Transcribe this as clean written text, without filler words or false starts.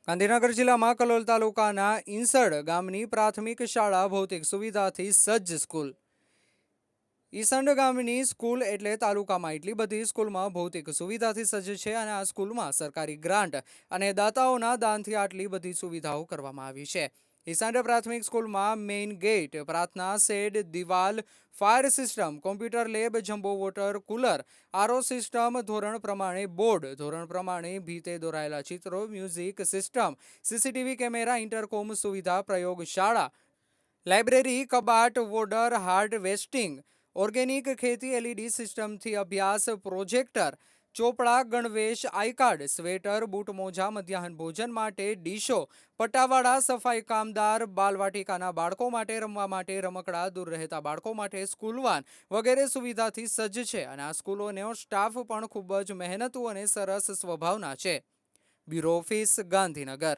ગાંધીનગર જિલ્લામાં કલોલ તાલુકાના ઈંસડ ગામની પ્રાથમિક શાળા ભૌતિક સુવિધાથી સજ્જ સ્કૂલ। ઈસંડ ગામની સ્કૂલ એટલે તાલુકામાં એટલી બધી સ્કૂલમાં ભૌતિક સુવિધાથી સજ્જ છે અને આ સ્કૂલમાં સરકારી ગ્રાન્ટ અને દાતાઓના દાનથી આટલી બધી સુવિધાઓ કરવામાં આવી છે। ઈસંડ પ્રાથમિક સ્કૂલમાં મેઇન ગેટ, પ્રાર્થના શેડ, દિવાલ, fire system, computer lab, jumbo water cooler, RO system, ધોરણ પ્રમાણે બોર્ડ, ધોરણ પ્રમાણે ભીતે દોરાયેલા ચિત્રો, music system, CCTV camera, intercom સુવિધા, પ્રયોગશાળા, લાઇબ્રેરી, કબાટ, વોડર, હાર્વેસ્ટિંગ, ઓર્ગેનિક ખેતી, એલઈડી સિસ્ટમથી અભ્યાસ, પ્રોજેક્ટર, ચોપડા, ગણવેશ, આઈ કાર્ડ, સ્વેટર, બૂટ, મોજા, મધ્યાહન ભોજન માટે ડીશો, પટ્ટાવાળા, સફાઈ કામદાર, બાલવાટિકાના બાળકો માટે રમવા માટે રમકડા, દૂર રહેતા બાળકો માટે સ્કૂલ વાન વગેરે સુવિધાથી સજ્જ છે અને આ સ્કૂલોનો સ્ટાફ પણ ખૂબ જ મહેનતુ અને સરસ સ્વભાવના છે। Bureau office, Gandhinagar.